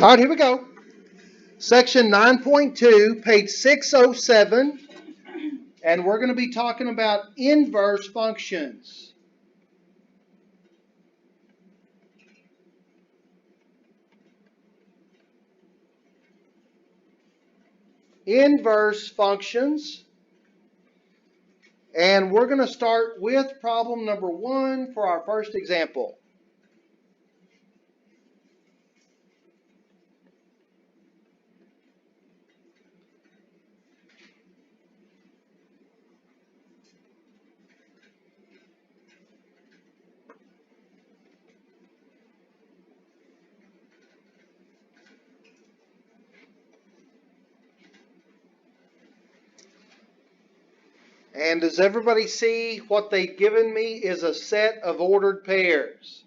All right, here we go. Section 9.2, page 607, and we're going to be talking about inverse functions. Inverse functions. And we're going to start with problem number 1 for our first example. And does everybody see what they've given me is a set of ordered pairs?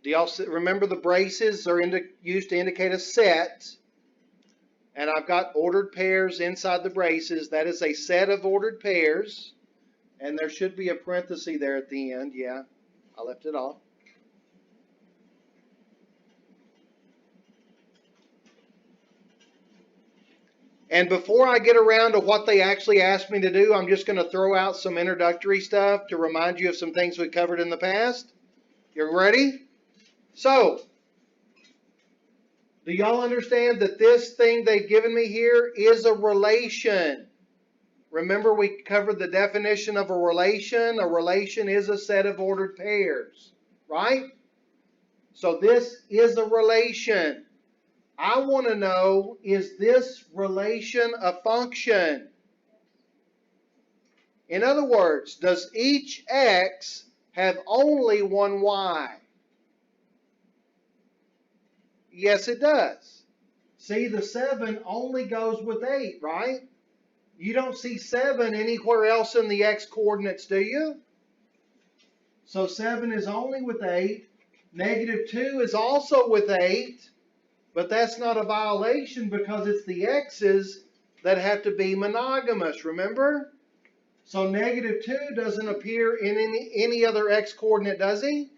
Do y'all remember the braces are used to indicate a set? And I've got ordered pairs inside the braces. That is a set of ordered pairs. And there should be a parenthesis there at the end. Yeah, I left it off. And before I get around to what they actually asked me to do, I'm just going to throw out some introductory stuff to remind you of some things we covered in the past. You ready? So, do y'all understand that this thing they've given me here is a relation? Remember we covered the definition of a relation. A relation is a set of ordered pairs, right? So this is a relation. I want to know, is this relation a function? In other words, does each x have only one y? Yes, it does. See, the 7 only goes with 8, right? You don't see 7 anywhere else in the x coordinates, do you? So 7 is only with 8. Negative 2 is also with 8. But that's not a violation because it's the x's that have to be monogamous, remember? So negative 2 doesn't appear in any other x coordinate, does he?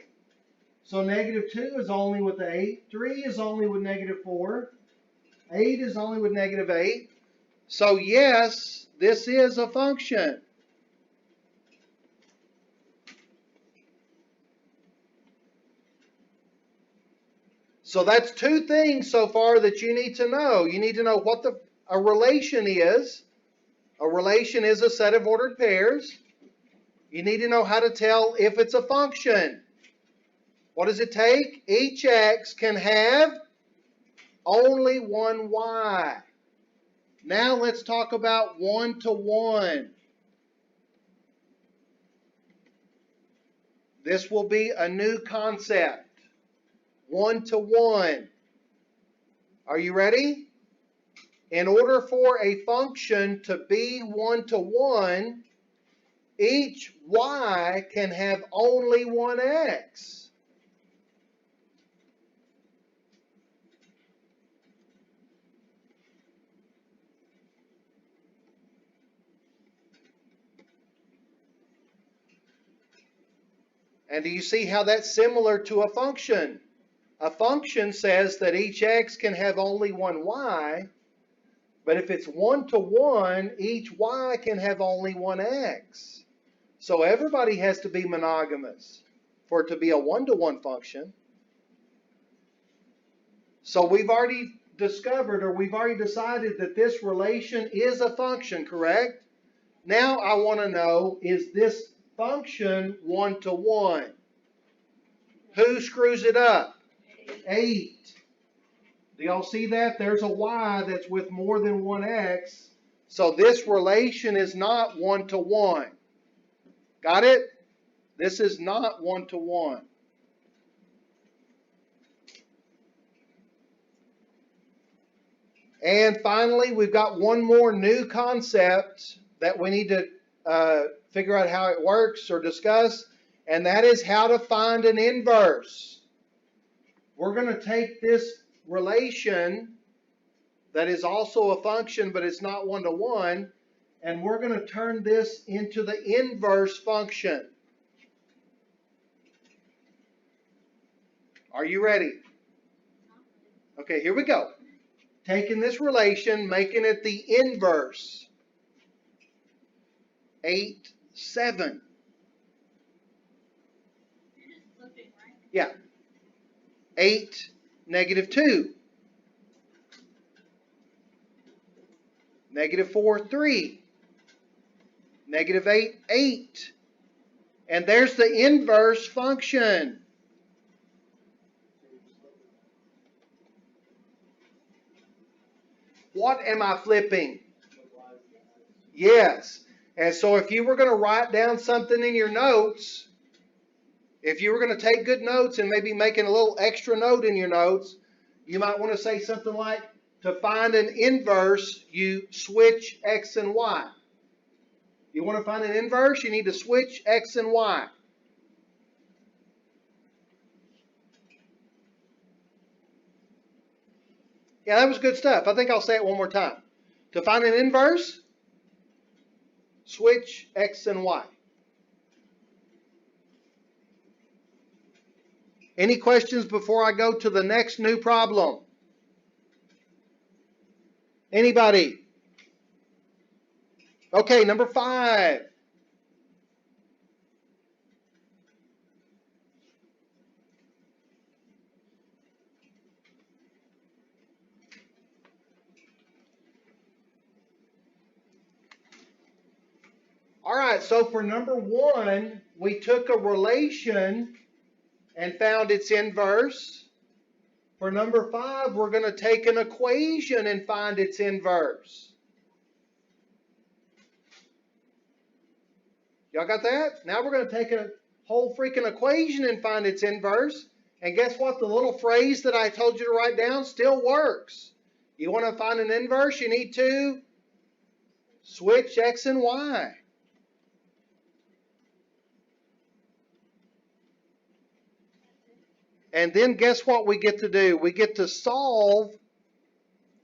So negative 2 is only with 8. 3 is only with negative 4. 8 is only with negative 8. So yes, this is a function. So that's two things so far that you need to know. You need to know what a relation is. A relation is a set of ordered pairs. You need to know how to tell if it's a function. What does it take? Each x can have only one y. Now let's talk about one-to-one. This will be a new concept. One-to-one. Are you ready? In order for a function to be one-to-one, each y can have only one x. And do you see how that's similar to a function? A function says that each x can have only one y, but if it's one-to-one, each y can have only one x. So everybody has to be monogamous for it to be a one-to-one function. So we've already discovered, or we've already decided that this relation is a function, correct? Now I want to know, is this function one-to-one? Who screws it up? 8. Do y'all see that? There's a y that's with more than one x. So this relation is not one-to-one. Got it? This is not one-to-one. And finally, we've got one more new concept that we need to figure out how it works or discuss, and that is how to find an inverse. We're going to take this relation that is also a function, but it's not one-to-one, and we're going to turn this into the inverse function. Are you ready? Okay, here we go. Taking this relation, making it the inverse. 8, 7. Yeah. 8, negative 2. Negative 4, 3. Negative 8, 8. And there's the inverse function. What am I flipping? Yes. And so if you were going to write down something in your notes, if you were going to take good notes and maybe making a little extra note in your notes, you might want to say something like, to find an inverse, you switch x and y. You want to find an inverse, you need to switch x and y. Yeah, that was good stuff. I think I'll say it one more time. To find an inverse, switch x and y. Any questions before I go to the next new problem? Anybody? Okay, number 5. All right, so for number 1, we took a relation and found its inverse. For number 5, we're going to take an equation and find its inverse. Y'all got that? Now we're going to take a whole freaking equation and find its inverse. And guess what? The little phrase that I told you to write down still works. You want to find an inverse, you need to switch x and y. And then guess what we get to do? We get to solve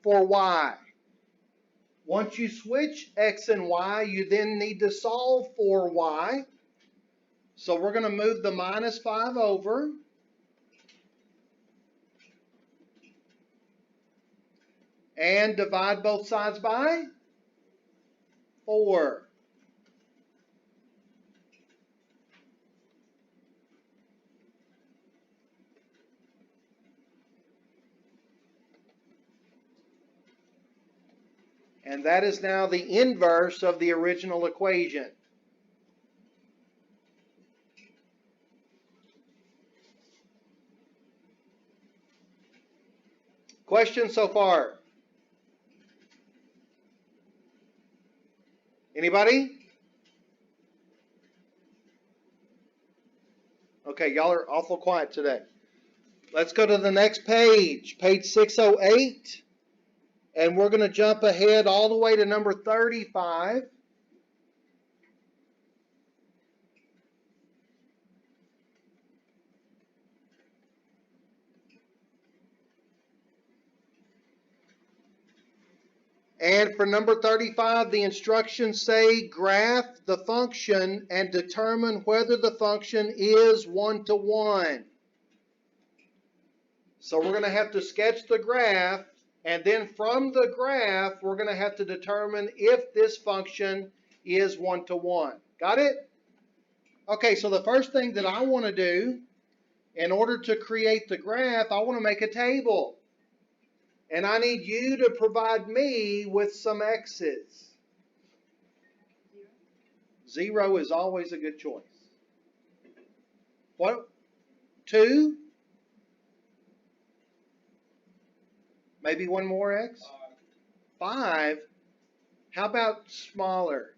for y. Once you switch x and y, you then need to solve for y. So we're going to move the minus 5 over. And divide both sides by 4. And that is now the inverse of the original equation. Questions so far? Anybody? Okay, y'all are awful quiet today. Let's go to the next page, page 608. And we're going to jump ahead all the way to number 35. And for number 35, the instructions say graph the function and determine whether the function is one-to-one. So we're going to have to sketch the graph, and then from the graph, we're going to have to determine if this function is one-to-one. Got it? Okay, so the first thing that I want to do, in order to create the graph, I want to make a table. And I need you to provide me with some x's. 0 is always a good choice. What? 2? Maybe one more x? 5? How about smaller?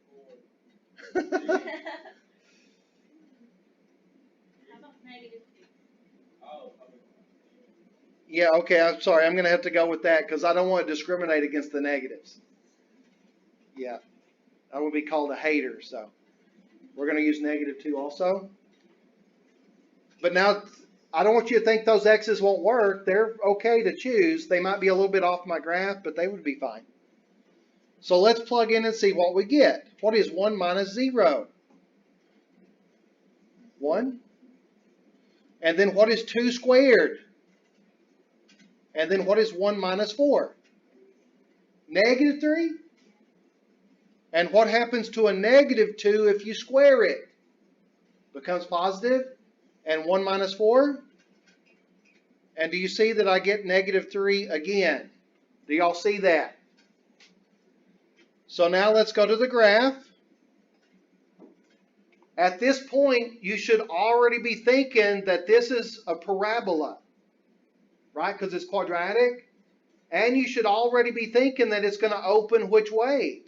How about -2? Yeah, okay, I'm sorry. I'm going to have to go with that because I don't want to discriminate against the negatives. Yeah, I would be called a hater, so we're going to use -2 also. But now, I don't want you to think those x's won't work. They're okay to choose. They might be a little bit off my graph, but they would be fine. So let's plug in and see what we get. What is 1 minus 0? 1. And then what is 2 squared? And then what is 1 minus 4? Negative 3. And what happens to a negative 2 if you square it? Becomes positive. And 1 minus 4? And do you see that I get negative 3 again? Do y'all see that? So now let's go to the graph. At this point, you should already be thinking that this is a parabola, right? Because it's quadratic. And you should already be thinking that it's going to open which way?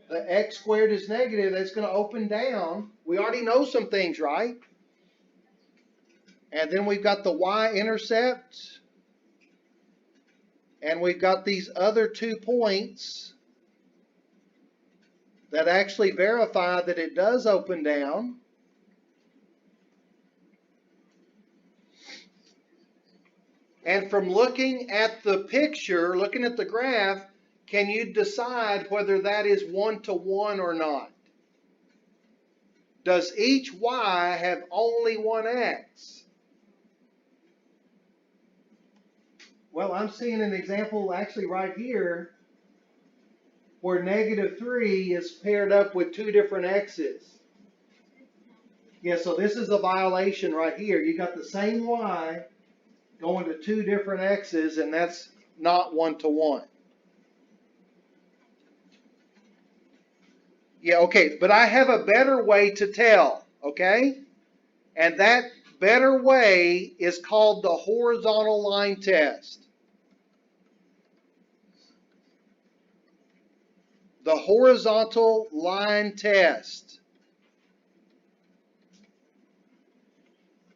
The x squared is negative. That's going to open down. We already know some things, right? And then we've got the y-intercept. And we've got these other 2 points that actually verify that it does open down. And from looking at the picture, looking at the graph, can you decide whether that is 1-to-1 or not? Does each y have only one x? Well, I'm seeing an example actually right here where negative 3 is paired up with 2 different x's. Yeah, so this is a violation right here. You got the same y going to 2 different x's, and that's not 1-to-1. Yeah, okay, but I have a better way to tell, okay? And that better way is called the horizontal line test. The horizontal line test.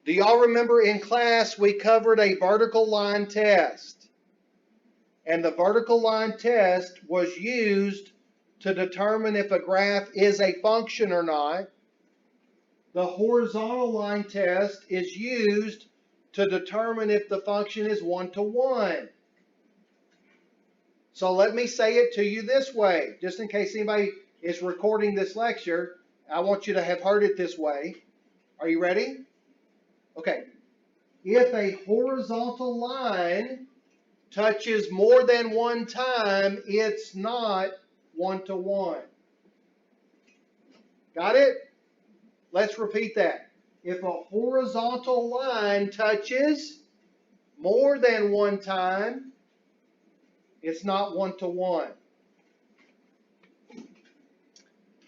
Do y'all remember in class we covered a vertical line test? And the vertical line test was used to determine if a graph is a function or not. The horizontal line test is used to determine if the function is 1-to-1. So let me say it to you this way, just in case anybody is recording this lecture. I want you to have heard it this way. Are you ready? Okay. If a horizontal line touches more than one time, it's not 1-to-1. Got it? Let's repeat that. If a horizontal line touches more than one time, it's not 1-to-1.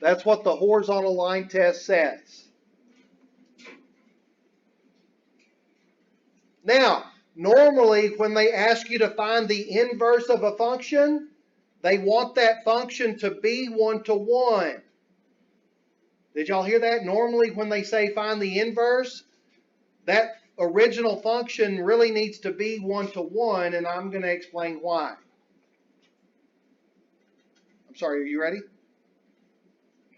That's what the horizontal line test says. Now, normally when they ask you to find the inverse of a function, they want that function to be 1-to-1. Did y'all hear that? Normally when they say find the inverse, that original function really needs to be 1-to-1, and I'm going to explain why. I'm sorry, are you ready?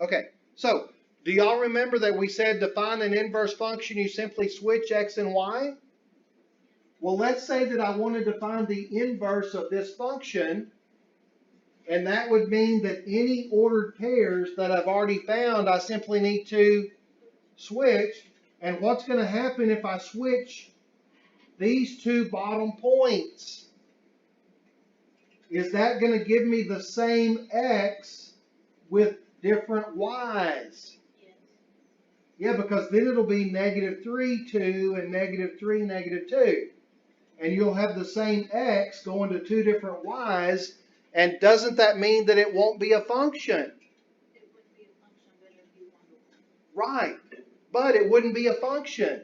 Okay, so do y'all remember that we said to find an inverse function, you simply switch x and y? Well, let's say that I wanted to find the inverse of this function, and that would mean that any ordered pairs that I've already found, I simply need to switch. And what's going to happen if I switch these 2 bottom points? Is that going to give me the same x with different y's? Yes. Yeah, because then it'll be negative 3, 2, and negative 3, negative 2. And you'll have the same x going to 2 different y's. And doesn't that mean that it won't be a function? It would be a function, but it'd be 1-to-1. Right, but it wouldn't be a function.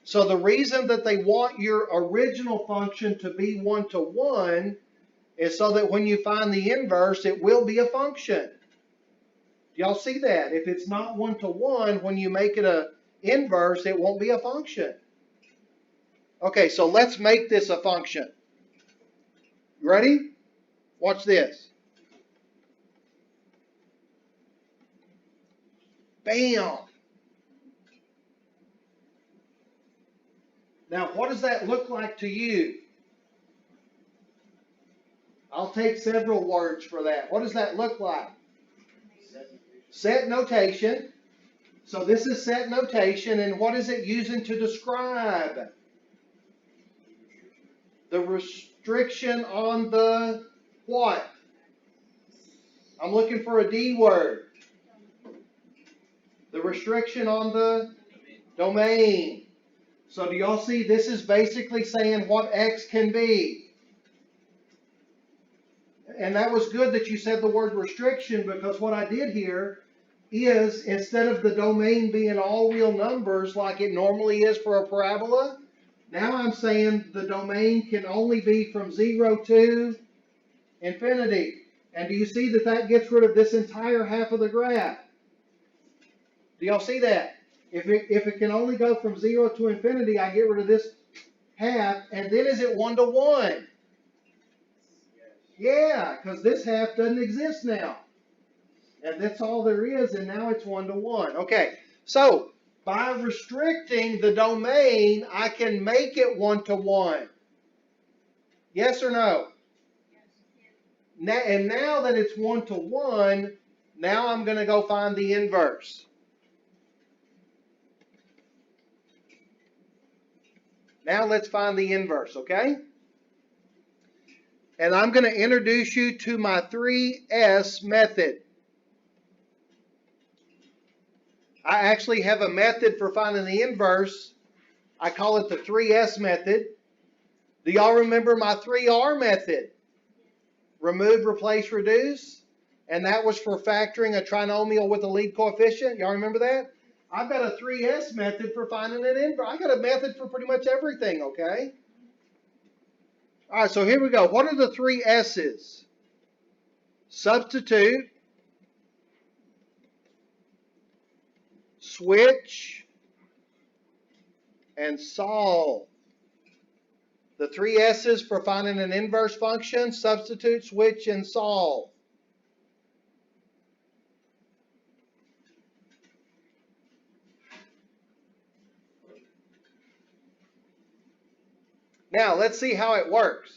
So the reason that they want your original function to be 1-to-1 is so that when you find the inverse, it will be a function. Do y'all see that? If it's not 1-to-1, when you make it an inverse, it won't be a function. Okay, so let's make this a function. You ready? Watch this. Bam! Now, what does that look like to you? I'll take several words for that. What does that look like? Set notation. So this is set notation, and what is it using to describe? The restriction on the what? I'm looking for a D word. The restriction on the domain. So do y'all see this is basically saying what X can be? And that was good that you said the word restriction, because what I did here is, instead of the domain being all real numbers like it normally is for a parabola, now I'm saying the domain can only be from 0 to infinity. And do you see that that gets rid of this entire half of the graph? Do y'all see that? If it can only go from 0 to infinity, I get rid of this half, and then is it 1 to 1? Yeah, because this half doesn't exist now. And that's all there is, and now it's 1 to 1. Okay, so by restricting the domain, I can make it 1 to 1. Yes or no? And now that it's 1 to 1, now I'm going to go find the inverse. Now let's find the inverse, okay? And I'm going to introduce you to my 3S method. I actually have a method for finding the inverse. I call it the 3S method. Do y'all remember my 3R method? Remove, replace, reduce. And that was for factoring a trinomial with a lead coefficient. Y'all remember that? I've got a 3S method for finding an inverse. I've got a method for pretty much everything, okay? All right, so here we go. What are the 3 S's? Substitute, switch, and solve. The 3 S's for finding an inverse function: substitute, switch, and solve. Now, let's see how it works.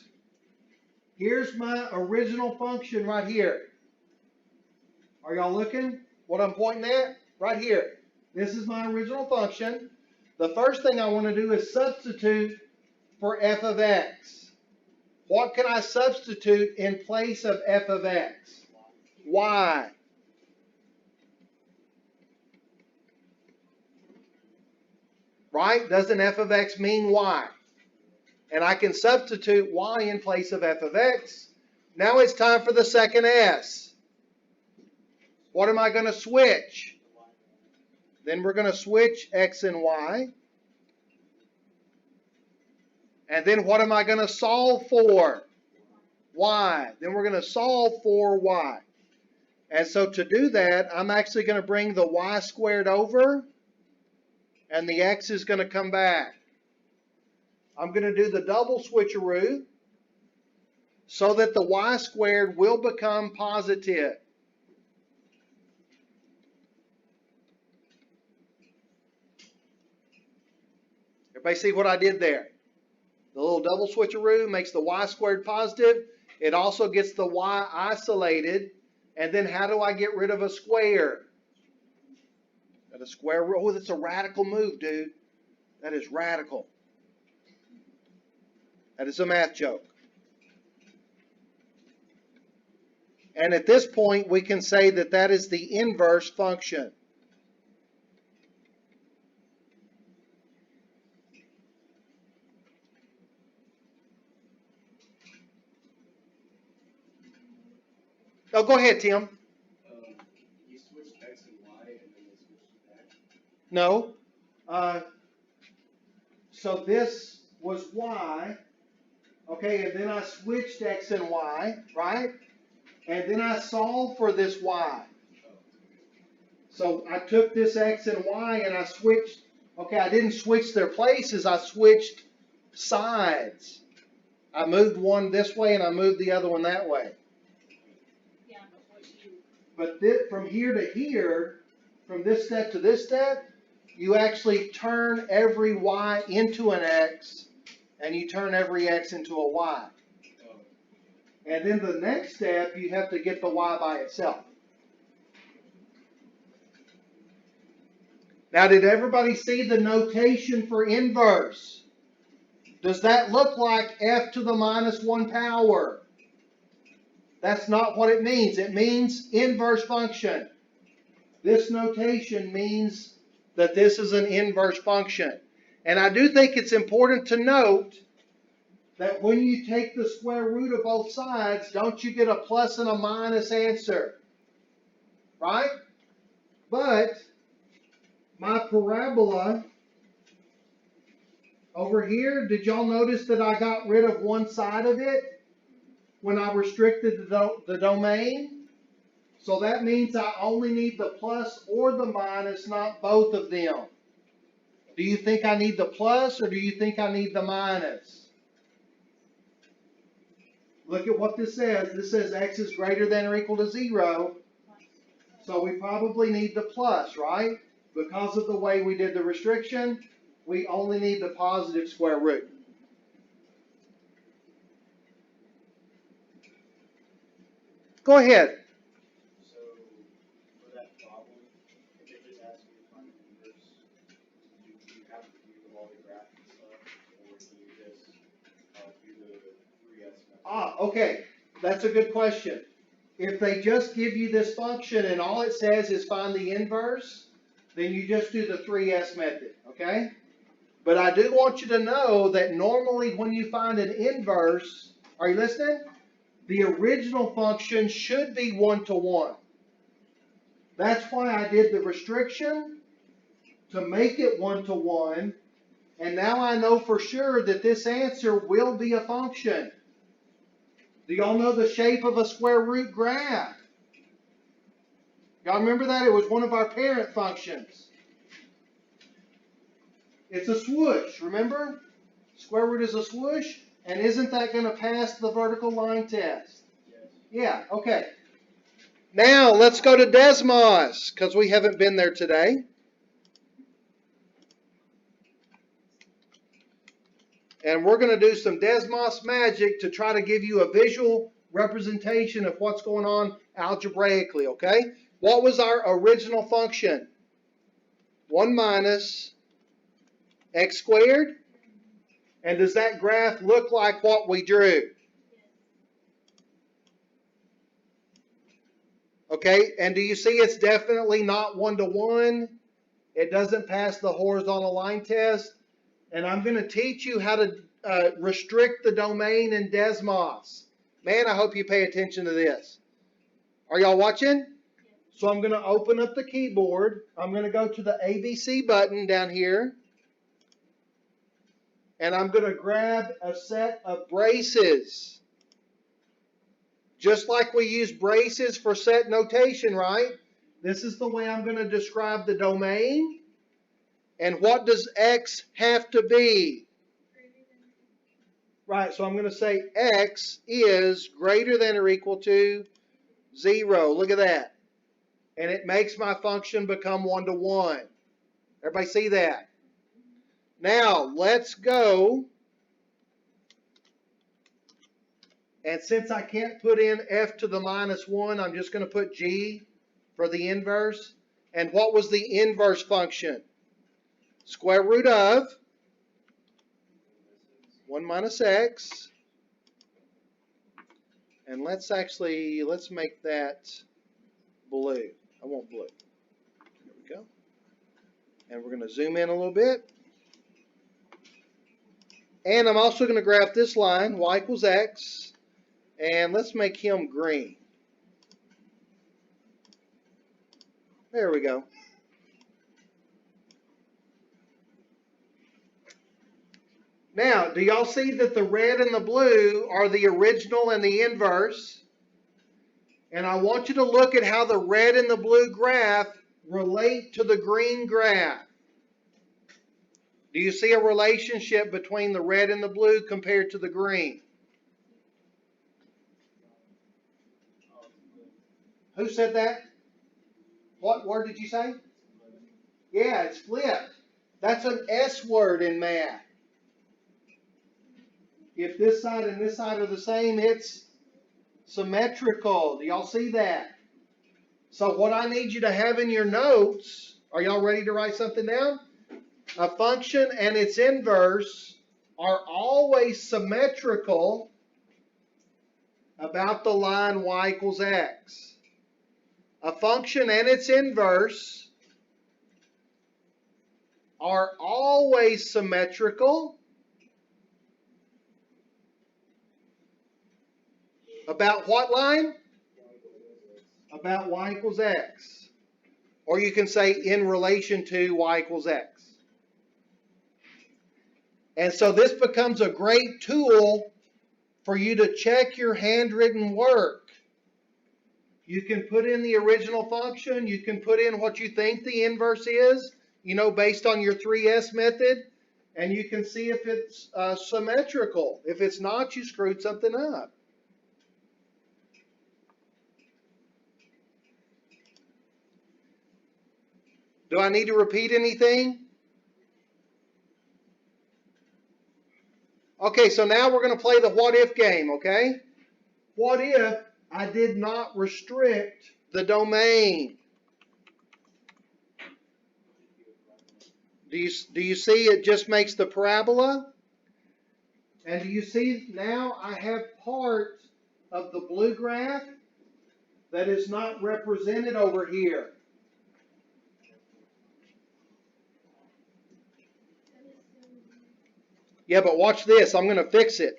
Here's my original function right here. Are y'all looking? What I'm pointing at? Right here. This is my original function. The first thing I want to do is substitute for f of x. What can I substitute in place of f of x? Y. Right? Doesn't f of x mean y? And I can substitute y in place of f of x. Now it's time for the second S. What am I going to switch? Then we're going to switch x and y. And then what am I going to solve for? Y. Then we're going to solve for y. And so to do that, I'm actually going to bring the y squared over, and the x is going to come back. I'm going to do the double switcheroo so that the y squared will become positive. Everybody see what I did there? The little double switcheroo makes the y squared positive. It also gets the y isolated. And then how do I get rid of a square? Got a square root. Oh, that's a radical move, dude. That is radical. That is a math joke. And at this point, we can say that that is the inverse function. Oh, go ahead, Tim. You switched x and y and then they switched back? No. So this was y. Okay, and then I switched x and y, right? And then I solved for this y. So I took this x and y and I switched. Okay, I didn't switch their places. I switched sides. I moved one this way and I moved the other one that way. Yeah, but what you, But from here to here, from this step to this step, you actually turn every y into an x, and you turn every x into a y. And then the next step, you have to get the y by itself. Now, did everybody see the notation for inverse? Does that look like f to the minus 1 power? That's not what it means. It means inverse function. This notation means that this is an inverse function. And I do think it's important to note that when you take the square root of both sides, don't you get a plus and a minus answer? Right? But my parabola over here, did y'all notice that I got rid of one side of it when I restricted the domain? So that means I only need the plus or the minus, not both of them. Do you think I need the plus or do you think I need the minus? Look at what this says. This says x is greater than or equal to 0. So we probably need the plus, right? Because of the way we did the restriction, we only need the positive square root. Go ahead. So, for that problem, if it just asks you to find the inverse, do you have to do all the graphs and stuff, or can you just do the 3S method? Okay. That's a good question. If they just give you this function and all it says is find the inverse, then you just do the 3S method, okay? But I do want you to know that normally when you find an inverse, are you listening? The original function should be 1-to-1. That's why I did the restriction to make it 1-to-1. And now I know for sure that this answer will be a function. Do y'all know the shape of a square root graph? Y'all remember that? It was one of our parent functions. It's a swoosh, remember? Square root is a swoosh. And isn't that going to pass the vertical line test? Yes. Yeah, okay. Now let's go to Desmos, because we haven't been there today. And we're going to do some Desmos magic to try to give you a visual representation of what's going on algebraically, okay? What was our original function? 1 minus x squared. And does that graph look like what we drew? Okay, and do you see it's definitely not 1-to-1? It doesn't pass the horizontal line test. And I'm going to teach you how to restrict the domain in Desmos. Man, I hope you pay attention to this. Are y'all watching? So I'm going to open up the keyboard. I'm going to go to the ABC button down here. And I'm going to grab a set of braces. Just like we use braces for set notation, right? This is the way I'm going to describe the domain. And what does x have to be? Right, so I'm going to say x is greater than or equal to 0. Look at that. And it makes my function become 1-to-1. Everybody see that? Now, let's go. And since I can't put in f to the minus 1, I'm just going to put g for the inverse. And what was the inverse function? Square root of 1 minus x. And let's make that blue. I want blue. There we go. And we're going to zoom in a little bit. And I'm also going to graph this line, y equals x. And let's make him green. There we go. Now, do y'all see that the red and the blue are the original and the inverse? And I want you to look at how the red and the blue graph relate to the green graph. Do you see a relationship between the red and the blue compared to the green? Who said that? What word did you say? Yeah, it's flipped. That's an S word in math. If this side and this side are the same, it's symmetrical. Do y'all see that? So what I need you to have in your notes Are y'all ready to write something down? A function and its inverse are always symmetrical about the line y equals x. A function and its inverse are always symmetrical about what line? About y equals x. Or you can say in relation to y equals x. And so this becomes a great tool for you to check your handwritten work. You can put in the original function. You can put in what you think the inverse is, based on your 3S method. And you can see if it's symmetrical. If it's not, you screwed something up. Do I need to repeat anything? Okay, so now we're going to play the what if game, okay? What if I did not restrict the domain? Do you see it just makes the parabola? And do you see now I have part of the blue graph that is not represented over here? Yeah, but watch this. I'm going to fix it.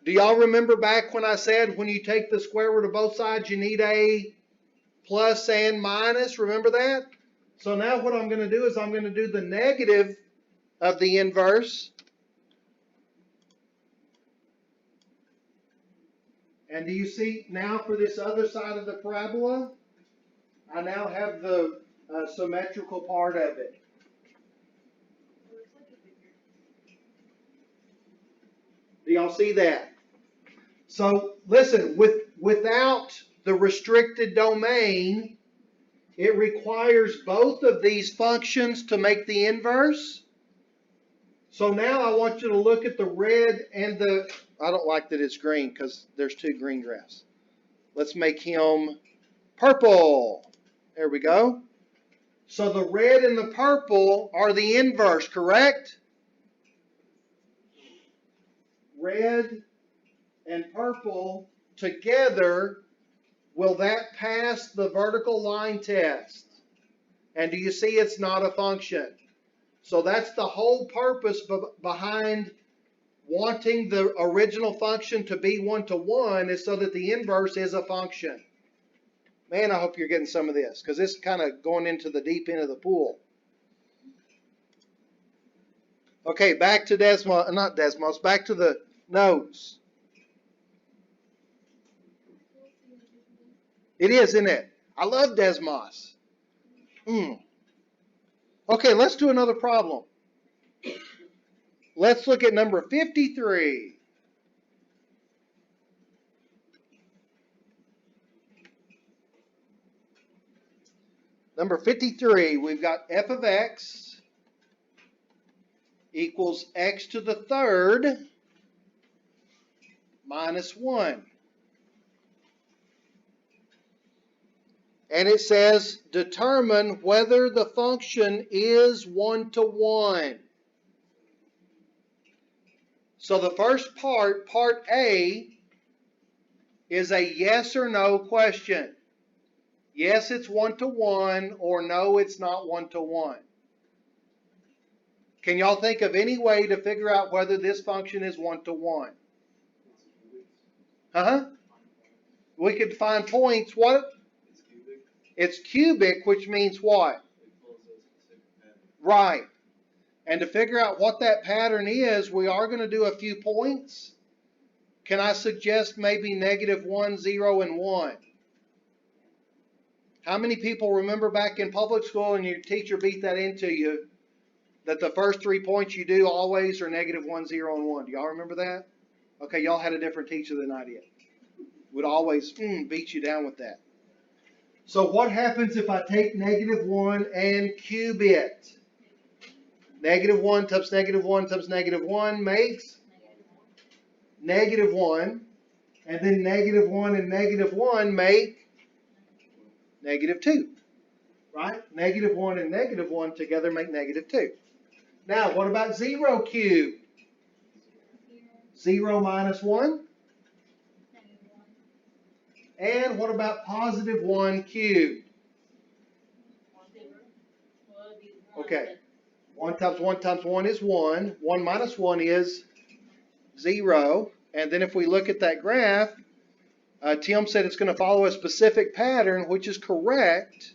Do y'all remember back when I said when you take the square root of both sides, you need a plus and minus? Remember that? So now what I'm going to do is I'm going to do the negative of the inverse. And do you see now for this other side of the parabola, I now have the symmetrical part of it. Do y'all see that? So listen, without the restricted domain, it requires both of these functions to make the inverse. So now I want you to look at the red and the, I don't like that it's green because there's two green graphs. Let's make him purple. There we go. So the red and the purple are the inverse, correct? Red and purple together, will that pass the vertical line test? And do you see it's not a function? So that's the whole purpose behind wanting the original function to be 1-to-1 is so that the inverse is a function. Man, I hope you're getting some of this because this is kind of going into the deep end of the pool. Okay, back to Desmos, back to the notes. It is, isn't it? I love Desmos. Okay, let's do another problem. Let's look at number 53. Number 53, we've got f of x equals x to the third minus 1. And it says determine whether the function is 1-to-1. So the first part, part A, is a yes or no question. Yes, it's 1-to-1, or no, it's not 1-to-1. Can y'all think of any way to figure out whether this function is 1-to-1? We could find points. What? It's cubic, which means what? Right. And to figure out what that pattern is, we are going to do a few points. Can I suggest maybe -1, 0, and 1? How many people remember back in public school and your teacher beat that into you that the first 3 points you do always are -1, 0, and 1? Do y'all remember that? Okay, y'all had a different teacher than I did. Would always beat you down with that. So what happens if I take -1 and cube it? -1 times -1 times -1 makes -1. And then -1 and -1 make -2. right? -1 and -1 together make -2. Now, what about 0 cubed? 0 minus 1? And what about +1 cubed? Okay. 1 times 1 times 1 is 1. 1 minus 1 is 0. And then if we look at that graph, Tim said it's going to follow a specific pattern, which is correct.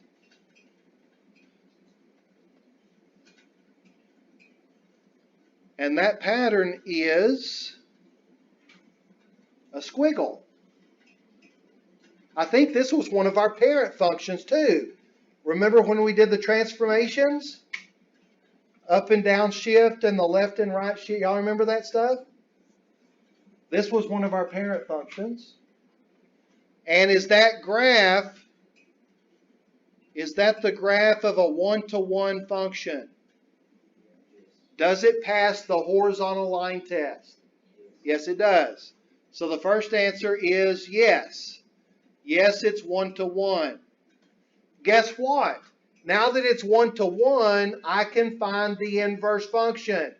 And that pattern is a squiggle. I think this was one of our parent functions too. Remember when we did the transformations? Up and down shift and the left and right shift. Y'all remember that stuff? This was one of our parent functions. And is that the graph of a one-to-one function? Does it pass the horizontal line test? Yes, it does. So the first answer is yes. Yes, it's one-to-one. Guess what? Now that it's one-to-one, I can find the inverse function.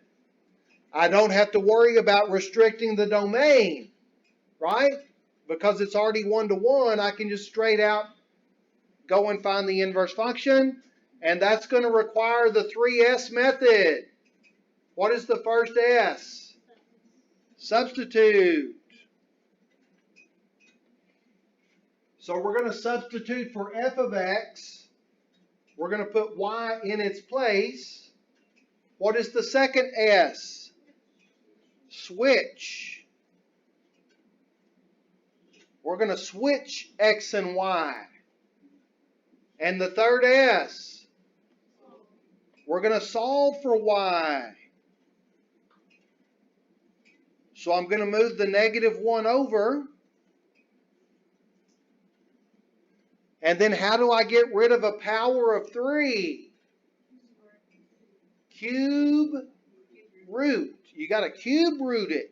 I don't have to worry about restricting the domain, right? Because it's already one-to-one, I can just straight out go and find the inverse function, and that's going to require the 3S method. What is the first S? Substitute. So we're going to substitute for f of x. We're going to put y in its place. What is the second S? Switch. We're going to switch x and y. And the third S, we're going to solve for y. So I'm going to move the -1 over. And then how do I get rid of a power of 3? Cube root. You got to cube root it.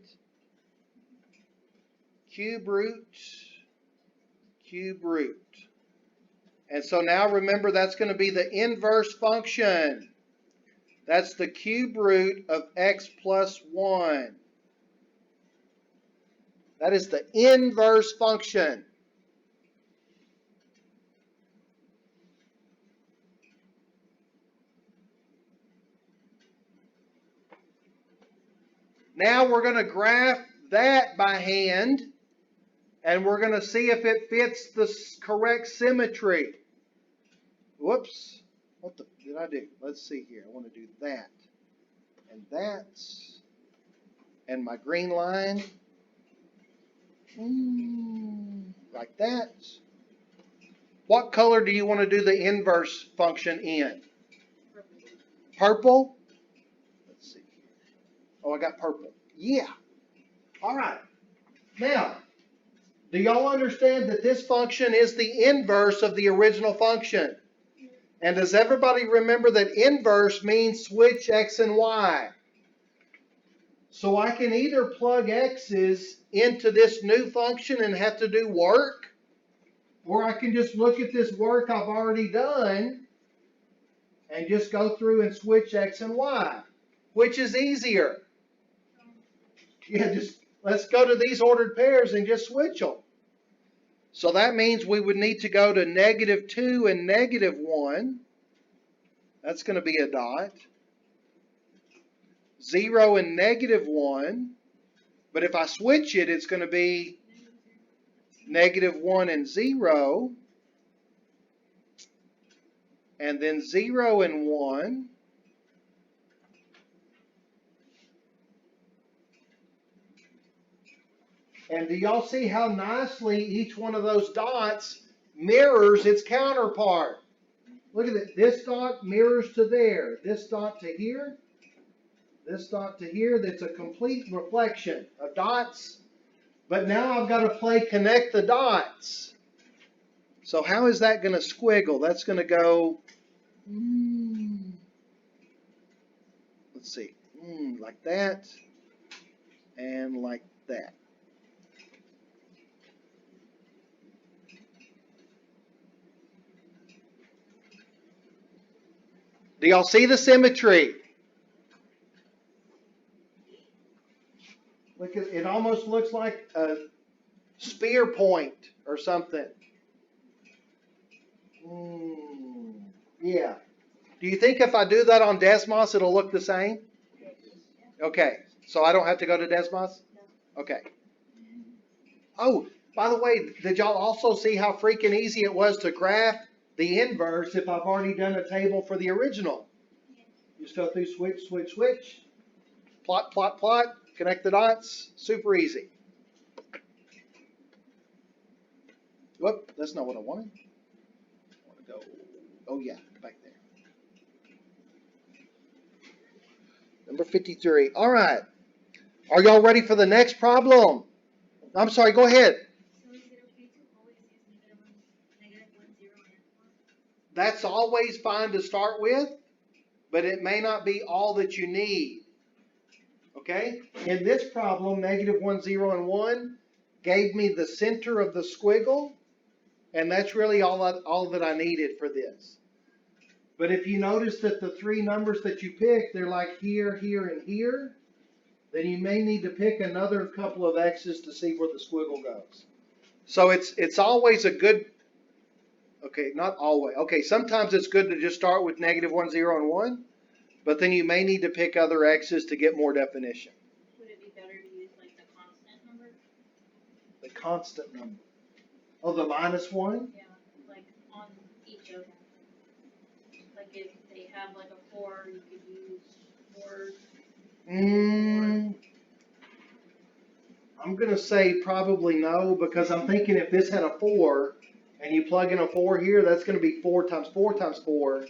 Cube root. Cube root. And so now remember that's going to be the inverse function. That's the cube root of x plus 1. That is the inverse function. Now we're going to graph that by hand, and we're going to see if it fits the correct symmetry. Whoops. What did I do? Let's see here. I want to do that. And that's. And my green line. Like that. What color do you want to do the inverse function in? Purple? Let's see. Oh, I got purple. Yeah. All right. Now, do y'all understand that this function is the inverse of the original function? And does everybody remember that inverse means switch x and y? So I can either plug x's into this new function and have to do work, or I can just look at this work I've already done and just go through and switch x and y. Which is easier? Yeah, just let's go to these ordered pairs and just switch them. So that means we would need to go to -2 and -1. That's going to be a dot. 0 and -1. But if I switch it, it's going to be -1 and 0. And then 0 and 1. And do y'all see how nicely each one of those dots mirrors its counterpart? Look at it. This dot mirrors to there. This dot to here. This dot to here. That's a complete reflection of dots. But now I've got to play connect the dots. So how is that going to squiggle? That's going to go, let's see, like that and like that. Do y'all see the symmetry? Look, it almost looks like a spear point or something. Yeah. Do you think if I do that on Desmos, it'll look the same? Okay. So I don't have to go to Desmos? Okay. Oh, by the way, did y'all also see how freaking easy it was to graph the inverse if I've already done a table for the original? Just go through switch, switch, switch. Plot, plot, plot. Connect the dots. Super easy. Whoop, that's not what I wanted. I want to go. Oh, yeah, back there. Number 53. All right. Are y'all ready for the next problem? I'm sorry, go ahead. So is it okay to always use negative 1, 0, and 1? That's always fine to start with, but it may not be all that you need. Okay? In this problem, negative 1, 0, and 1 gave me the center of the squiggle, and that's really all that I needed for this. But if you notice that the three numbers that you picked, they're like here, here, and here, then you may need to pick another couple of X's to see where the squiggle goes. So it's always a good, okay, not always. Okay, sometimes it's good to just start with negative 1, 0, and 1, but then you may need to pick other X's to get more definition. Would it be better to use like the constant number? The constant number. Oh, the -1? Yeah, like on each of them. Like if they have like a 4, you could use 4. I'm going to say probably no, because I'm thinking if this had a 4 and you plug in a 4 here, that's going to be 4 times 4 times 4,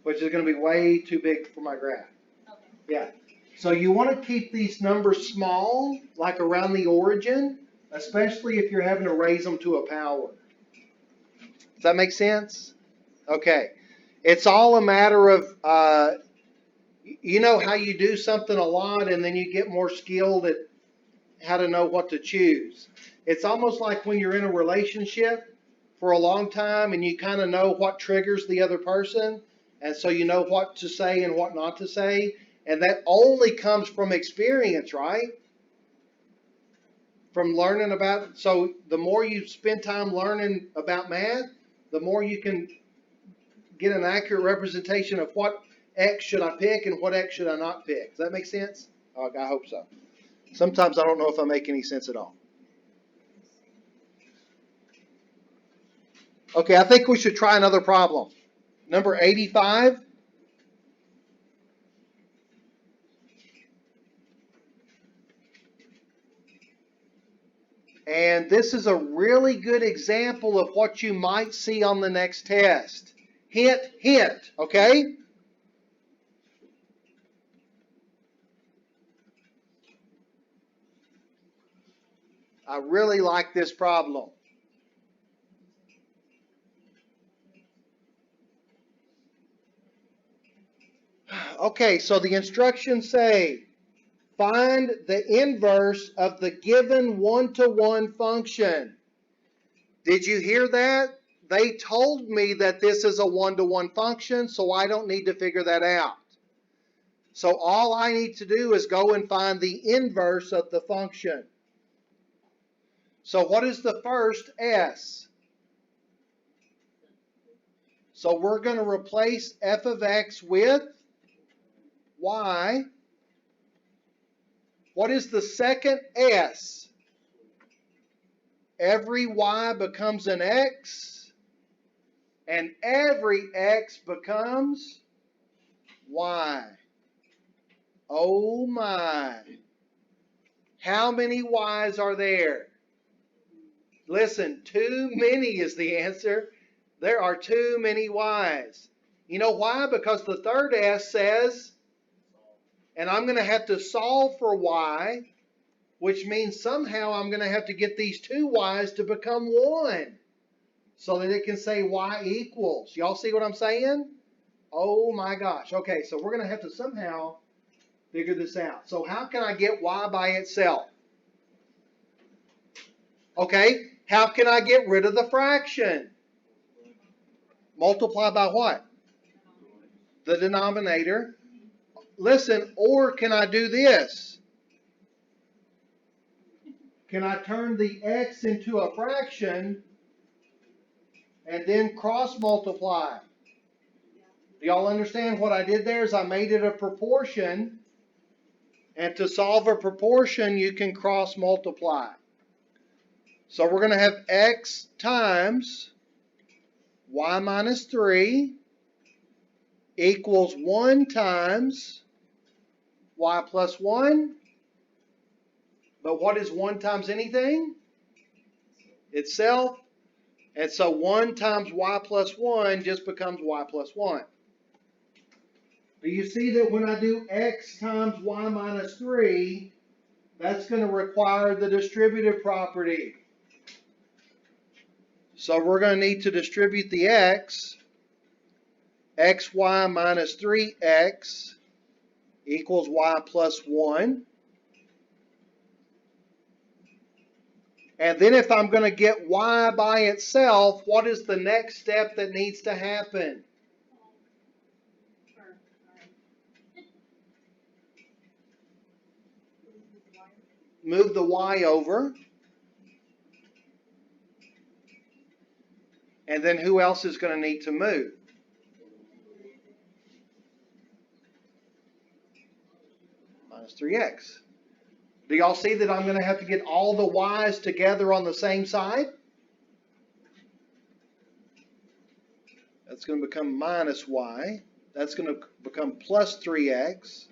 which is going to be way too big for my graph. Okay. Yeah. So you want to keep these numbers small, like around the origin, especially if you're having to raise them to a power. Does that make sense? Okay. It's all a matter of, you know how you do something a lot and then you get more skilled at how to know what to choose. It's almost like when you're in a relationship for a long time and you kind of know what triggers the other person, and so you know what to say and what not to say, and that only comes from experience, right? From learning about, so the more you spend time learning about math, the more you can get an accurate representation of what X should I pick and what X should I not pick. Does that make sense? Oh, I hope so. Sometimes I don't know if I make any sense at all. Okay, I think we should try another problem. Number 85. And this is a really good example of what you might see on the next test. Hint, hint, okay? I really like this problem. Okay, so the instructions say, find the inverse of the given one-to-one function. Did you hear that? They told me that this is a one-to-one function, so I don't need to figure that out. So all I need to do is go and find the inverse of the function. So what is the first S? So we're going to replace f of x with y. What is the second S? Every y becomes an x, and every x becomes y. Oh my. How many y's are there? Listen, too many is the answer. There are too many y's. You know why? Because the third S says, and I'm going to have to solve for y, which means somehow I'm going to have to get these two y's to become 1 so that it can say y equals. Y'all see what I'm saying? Oh my gosh. Okay, so we're going to have to somehow figure this out. So how can I get y by itself? Okay, how can I get rid of the fraction? Multiply by what? the denominator. Listen, or can I do this? Can I turn the x into a fraction and then cross multiply? Do y'all understand what I did there? Is I made it a proportion, and to solve a proportion you can cross multiply. So we're going to have x times y minus 3 equals 1 times y plus 1. But what is 1 times anything? Itself. And so 1 times y plus 1 just becomes y plus 1. Do you see that when I do x times y minus 3, that's going to require the distributive property. So we're going to need to distribute the x. Xy minus 3x equals y plus 1. And then if I'm going to get y by itself, what is the next step that needs to happen? Move the y over. And then who else is going to need to move? Minus 3x. Do y'all see that I'm going to have to get all the y's together on the same side? That's going to become minus y. That's going to become plus 3x.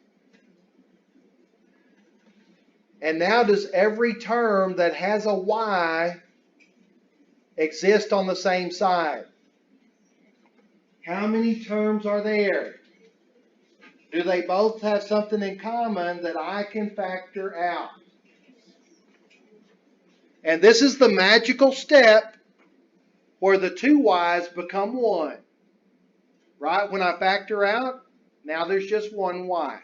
And now does every term that has a y exist on the same side? How many terms are there? Do they both have something in common that I can factor out? And this is the magical step where the two y's become 1. Right? When I factor out, now there's just one y.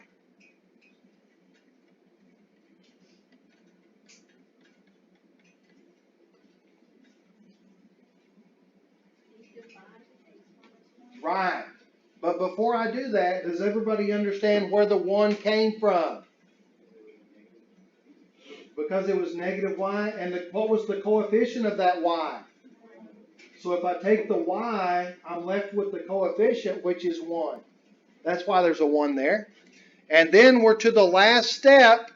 Right. But before I do that, does everybody understand where the 1 came from? Because it was negative y, and what was the coefficient of that y? So if I take the y, I'm left with the coefficient, which is 1. That's why there's a 1 there. And then we're to the last step.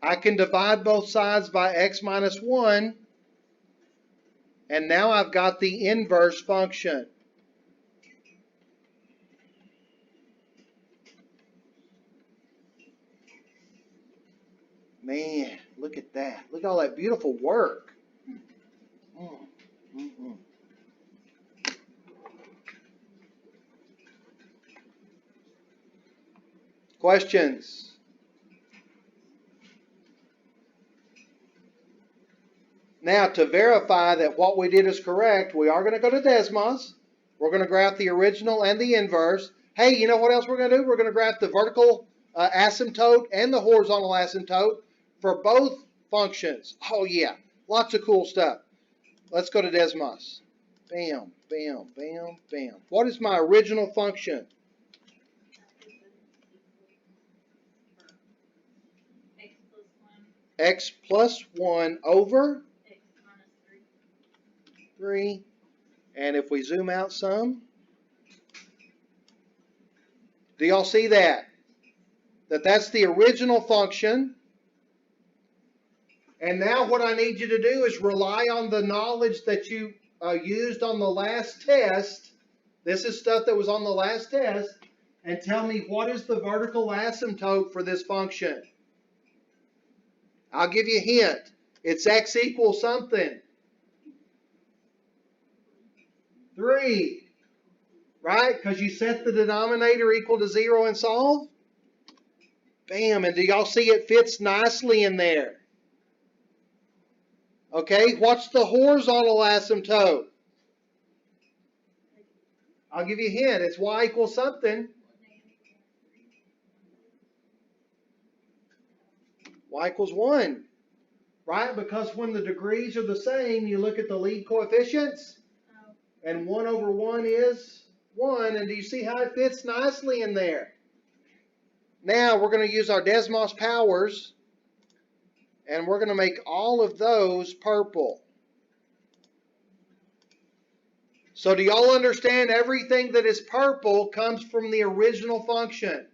I can divide both sides by x minus 1. And now I've got the inverse function. Man, look at that. Look at all that beautiful work. Questions? Now, to verify that what we did is correct, we are going to go to Desmos. We're going to graph the original and the inverse. Hey, you know what else we're going to do? We're going to graph the vertical asymptote and the horizontal asymptote for both functions. Oh, yeah. Lots of cool stuff. Let's go to Desmos. Bam, bam, bam, bam. What is my original function? X plus 1 over 3. And if we zoom out some, do y'all see that? That's the original function. And now what I need you to do is rely on the knowledge that you used on the last test. This is stuff that was on the last test. And tell me, what is the vertical asymptote for this function? I'll give you a hint. It's x equals something. 3. Right? Because you set the denominator equal to 0 and solve. Bam. And do y'all see it fits nicely in there? Okay. What's the horizontal asymptote? I'll give you a hint. It's y equals something. Y equals 1. Right? Because when the degrees are the same, you look at the lead coefficients. And 1 over 1 is 1. And do you see how it fits nicely in there? Now we're going to use our Desmos powers, and we're going to make all of those purple. So do y'all understand everything that is purple comes from the original function?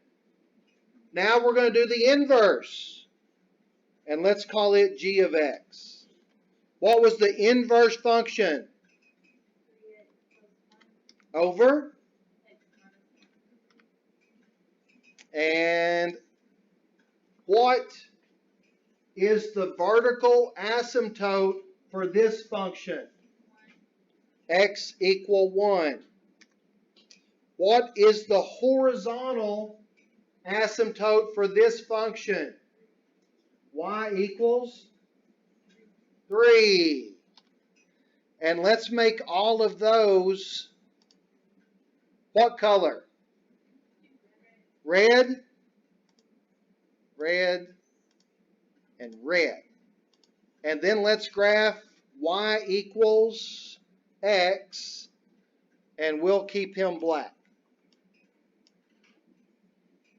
Now we're going to do the inverse. And let's call it g of x. What was the inverse function? Over. And what is the vertical asymptote for this function? X equal 1. What is the horizontal asymptote for this function? Y equals 3. And let's make all of those what color? Red, red, and red. And then let's graph y equals x, and we'll keep him black.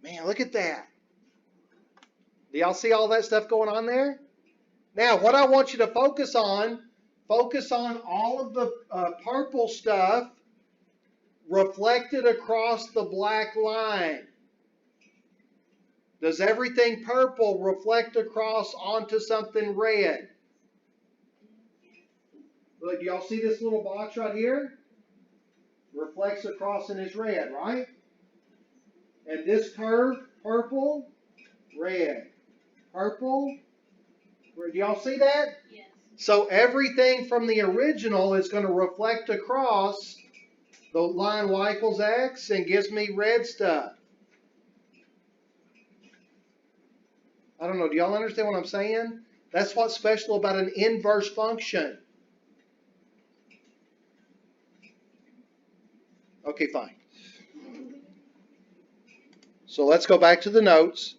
Man, look at that. Do y'all see all that stuff going on there? Now, what I want you to focus on all of the purple stuff reflected across the black line. Does everything purple reflect across onto something red? Look, do y'all see this little box right here? Reflects across and is red, right? And this curve, purple, red. Purple, red. Do y'all see that? Yes. So everything from the original is going to reflect across the line y equals x and gives me red stuff. I don't know, do y'all understand what I'm saying? That's what's special about an inverse function. Okay, fine. So let's go back to the notes.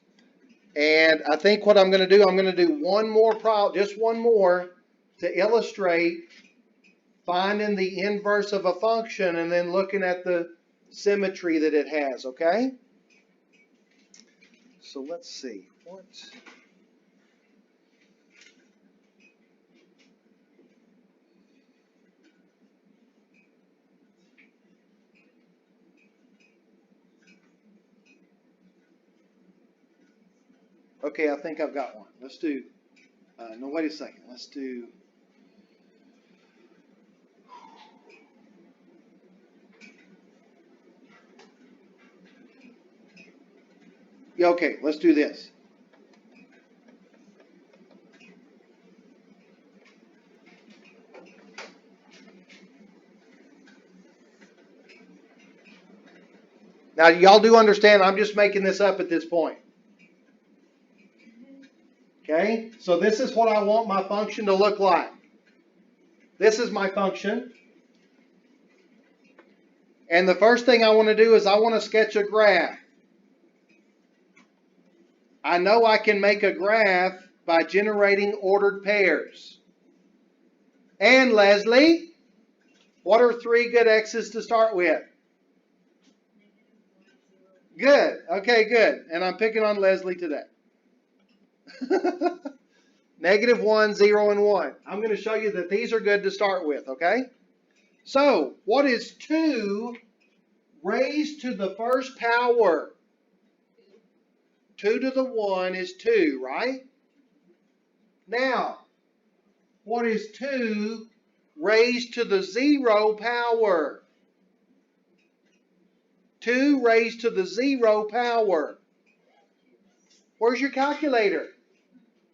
And I think what I'm going to do, I'm going to do one more problem, just one more, to illustrate finding the inverse of a function and then looking at the symmetry that it has, okay? So let's see. What? Okay, I think I've got one. Let's do, no, wait a second. Let's do, yeah, okay, let's do this. Now, y'all do understand I'm just making this up at this point. Okay, so this is what I want my function to look like. This is my function. And the first thing I want to do is I want to sketch a graph. I know I can make a graph by generating ordered pairs. And Leslie, what are 3 good x's to start with? Good. Okay, good. And I'm picking on Leslie today. -1, 0, and 1. I'm going to show you that these are good to start with, okay? So, what is 2 raised to the first power? 2 to the 1 is 2, right? Now, what is 2 raised to the 0 power? 2 raised to the 0 power. Where's your calculator?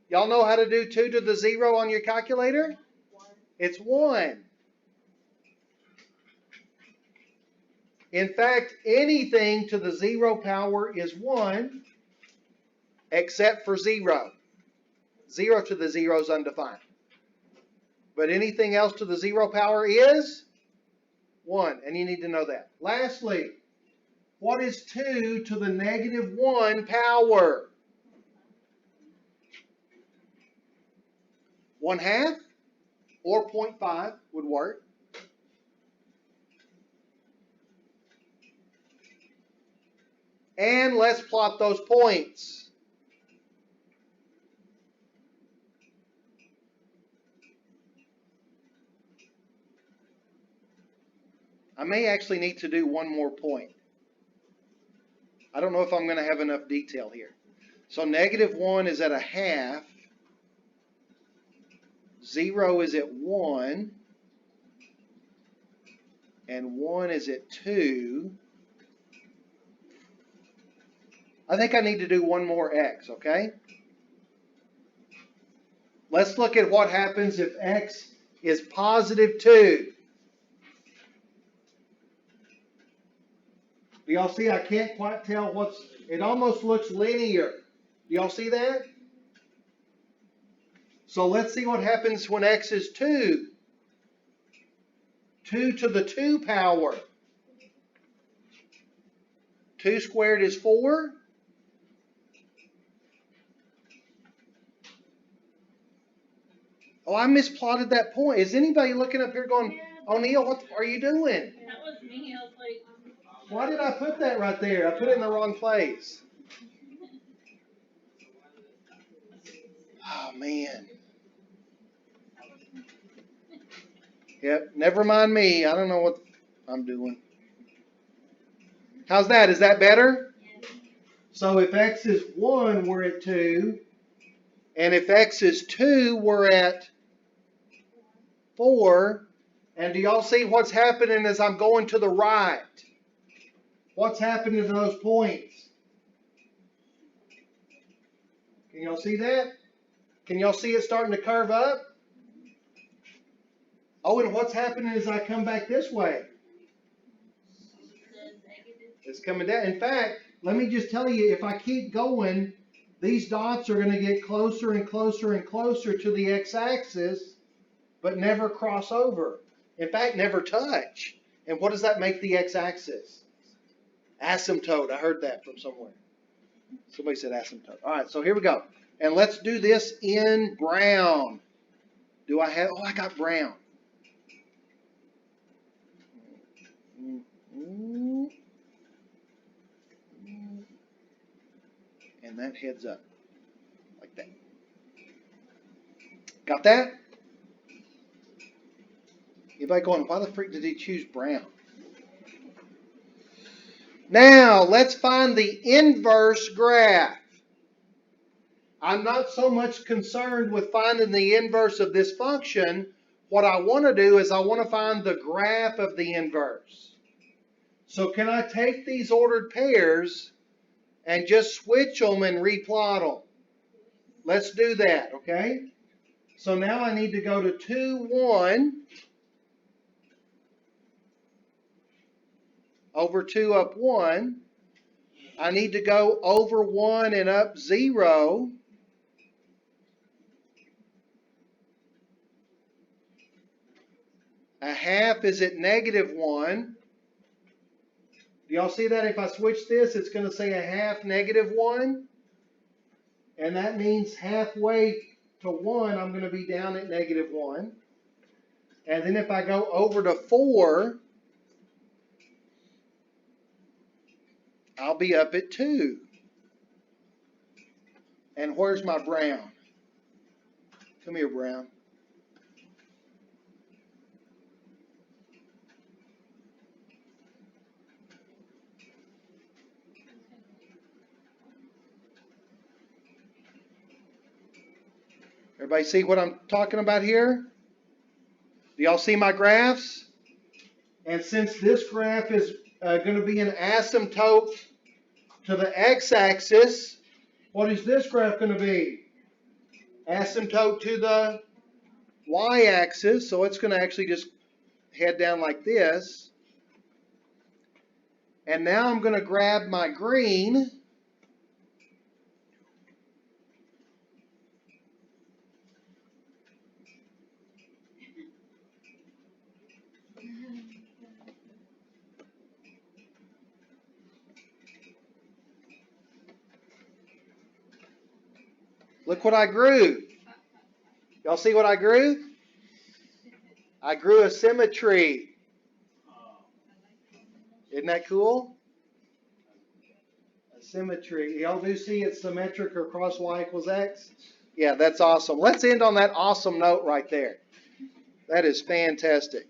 Y'all know how to do 2 to the 0 on your calculator? 1. It's 1. In fact, anything to the 0 power is 1 except for 0. 0 to the 0 is undefined. But anything else to the 0 power is 1, and you need to know that. Lastly, what is 2 to the -1 power? 1/2 or 0.5 would work. And let's plot those points. I may actually need to do one more point. I don't know if I'm going to have enough detail here. So -1 is at a half. 0 is at 1. And 1 is at 2. I think I need to do one more x, okay? Let's look at what happens if x is positive 2. Do y'all see? I can't quite tell what's, it almost looks linear. Do y'all see that? So let's see what happens when x is 2. 2 to the 2 power. 2 squared is 4. Oh, I misplotted that point. Is anybody looking up here going, O'Neill, what are you doing? That was me. I was like, Why did I put that right there? I put it in the wrong place. Oh, man. Yep, never mind me. I don't know what I'm doing. How's that? Is that better? So if x is 1, we're at 2. And if x is 2, we're at 4. And do y'all see what's happening as I'm going to the right? What's happening to those points? Can y'all see that? Can y'all see it starting to curve up? Oh, and what's happening as I come back this way? It's coming down. In fact, let me just tell you, if I keep going, these dots are going to get closer and closer and closer to the x-axis, but never cross over. In fact, never touch. And what does that make the x-axis? Asymptote. I heard that from somewhere. Somebody said asymptote. All right, so here we go. And let's do this in brown. Do I have, oh, I got brown. And that heads up like that. Got that? Anybody going, why the freak did he choose brown? Now, let's find the inverse graph. I'm not so much concerned with finding the inverse of this function. What I want to do is I want to find the graph of the inverse. So can I take these ordered pairs and just switch them and replot them? Let's do that, okay? So now I need to go to 2, 1, over 2 up 1. I need to go over 1 and up 0. A half is at -1. Do y'all see that? If I switch this, it's going to say a half -1. And that means halfway to 1, I'm going to be down at -1. And then if I go over to 4, I'll be up at 2. And where's my brown? Come here, brown. Everybody see what I'm talking about here? Do y'all see my graphs? And since this graph is going to be an asymptote to the x-axis, what is this graph going to be? Asymptote to the y-axis, so it's going to actually just head down like this. And now I'm going to grab my green. Look what I grew. Y'all see what I grew? I grew a symmetry. Isn't that cool? Symmetry. Y'all do see it's symmetric or cross y equals x? Yeah, that's awesome. Let's end on that awesome note right there. That is fantastic.